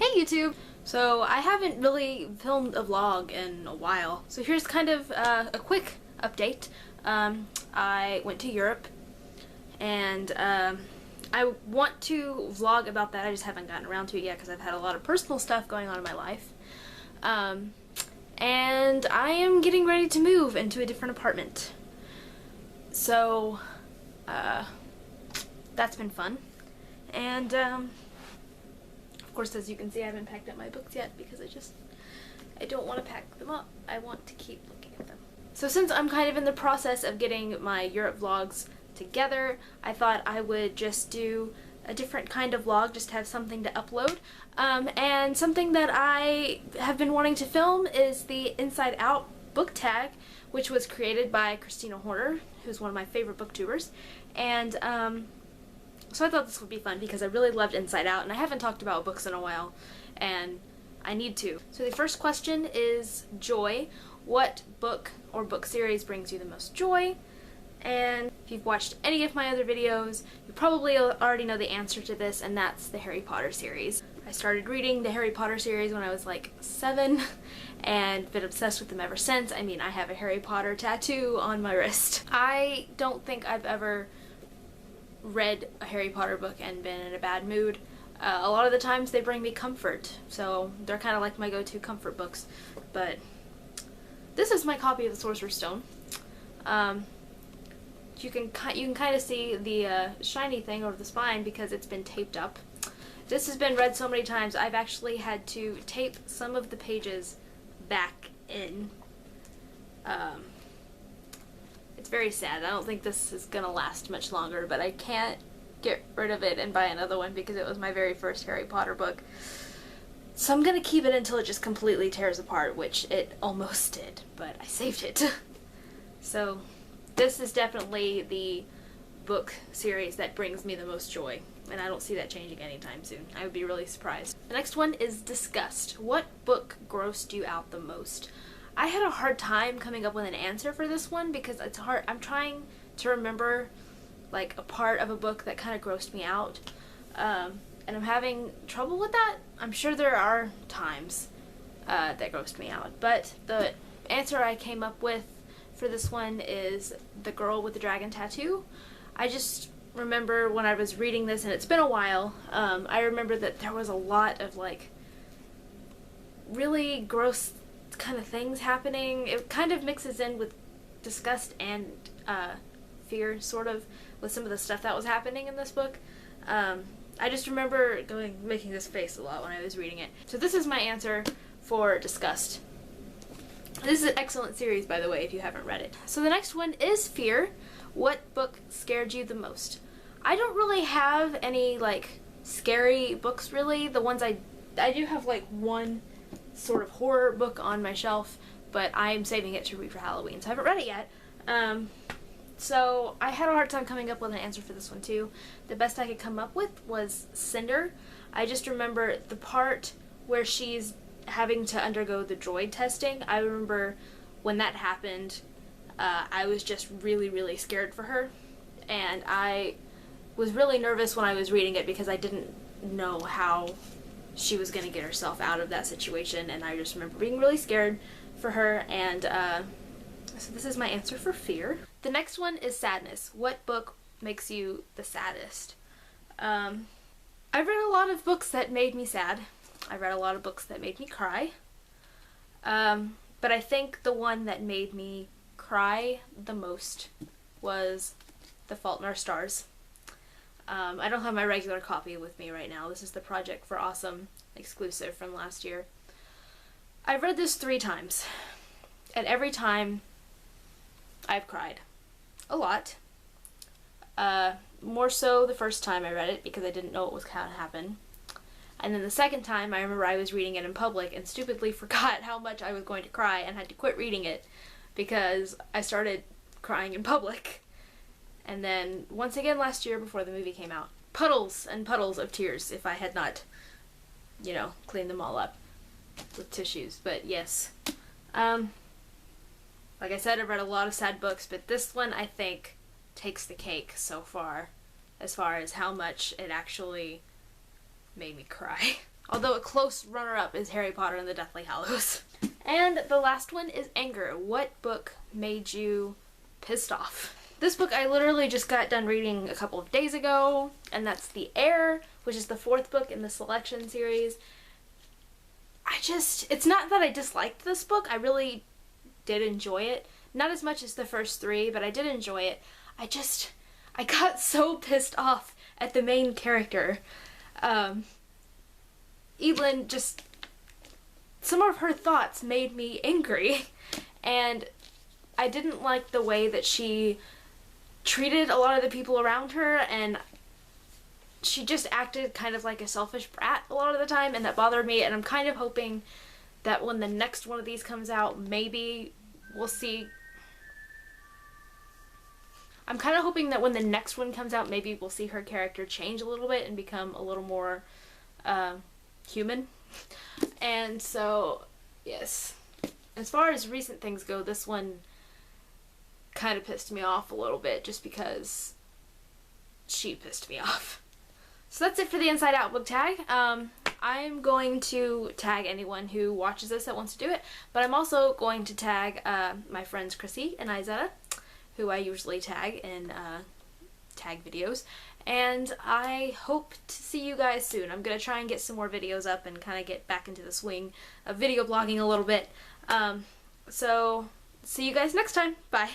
Hey YouTube! So I haven't really filmed a vlog in a while, so here's kind of a quick update. I went to Europe and I want to vlog about that. I just haven't gotten around to it yet because I've had a lot of personal stuff going on in my life. And I am getting ready to move into a different apartment. So that's been fun. And of course, as you can see, I haven't packed up my books yet because I don't want to pack them up. I want to keep looking at them. So since I'm kind of in the process of getting my Europe vlogs together, I thought I would just do a different kind of vlog, just have something to upload. And something that I have been wanting to film is the Inside Out book tag, which was created by Kristina Horner, who's one of my favorite booktubers. And so I thought this would be fun because I really loved Inside Out and I haven't talked about books in a while and I need to. So the first question is joy. What book or book series brings you the most joy? And if you've watched any of my other videos, you probably already know the answer to this, and that's the Harry Potter series. I started reading the Harry Potter series when I was like 7 and been obsessed with them ever since. I mean, I have a Harry Potter tattoo on my wrist. I don't think I've ever read a Harry Potter book and been in a bad mood. A lot of the times they bring me comfort, so they're kind of like my go-to comfort books. But this is my copy of the Sorcerer's Stone. You can kind of see the shiny thing over the spine because it's been taped up. This has been read so many times I've actually had to tape some of the pages back in. It's very sad. I don't think this is gonna last much longer, but I can't get rid of it and buy another one because it was my very first Harry Potter book. So I'm gonna keep it until it just completely tears apart, which it almost did, but I saved it. So this is definitely the book series that brings me the most joy, and I don't see that changing anytime soon. I would be really surprised. The next one is disgust. What book grossed you out the most? I had a hard time coming up with an answer for this one because it's hard. I'm trying to remember like a part of a book that kind of grossed me out, and I'm having trouble with that. I'm sure there are times that grossed me out, but the answer I came up with for this one is The Girl with the Dragon Tattoo. I just remember when I was reading this, and it's been a while, I remember that there was a lot of like really gross kind of things happening. It kind of mixes in with disgust and fear, sort of, with some of the stuff that was happening in this book. I just remember making this face a lot when I was reading it. So this is my answer for disgust. This is an excellent series, by the way, if you haven't read it. So the next one is fear. What book scared you the most? I don't really have any like scary books, really. The ones I do have like one sort of horror book on my shelf, but I'm saving it to read for Halloween, so I haven't read it yet. So I had a hard time coming up with an answer for this one too. The best I could come up with was Cinder. I just remember the part where she's having to undergo the droid testing. I remember when that happened, I was just really, really scared for her, and I was really nervous when I was reading it because I didn't know how she was going to get herself out of that situation, and I just remember being really scared for her, and so this is my answer for fear. The next one is sadness. What book makes you the saddest? I've read a lot of books that made me sad. I read a lot of books that made me cry, but I think the one that made me cry the most was The Fault in Our Stars. I don't have my regular copy with me right now. This is the Project for Awesome exclusive from last year. I've read this 3 times, and every time I've cried. A lot. More so the first time I read it because I didn't know what was going to happen. And then the second time, I remember I was reading it in public and stupidly forgot how much I was going to cry and had to quit reading it because I started crying in public. And then once again last year before the movie came out. Puddles and puddles of tears if I had not, you know, cleaned them all up with tissues. But yes. Like I said, I've read a lot of sad books, but this one I think takes the cake so far as how much it actually made me cry. Although a close runner-up is Harry Potter and the Deathly Hallows. And the last one is anger. What book made you pissed off? This book I literally just got done reading a couple of days ago, and that's The Heir, which is the 4th book in the Selection series. It's not that I disliked this book, I really did enjoy it. Not as much as the first 3, but I did enjoy it. I got so pissed off at the main character. Evelyn, just, some of her thoughts made me angry, and I didn't like the way that she treated a lot of the people around her, and she just acted kind of like a selfish brat a lot of the time, and that bothered me, and I'm kind of hoping that when the next one of these comes out, maybe we'll see... I'm kind of hoping that when the next one comes out, maybe we'll see her character change a little bit and become a little more human. And so, yes. As far as recent things go, this one kind of pissed me off a little bit just because she pissed me off. So that's it for the Inside Out book tag. I'm going to tag anyone who watches this that wants to do it, but I'm also going to tag my friends Chrissy and Izetta, who I usually tag in tag videos, and I hope to see you guys soon. I'm going to try and get some more videos up and kind of get back into the swing of video blogging a little bit. So see you guys next time. Bye.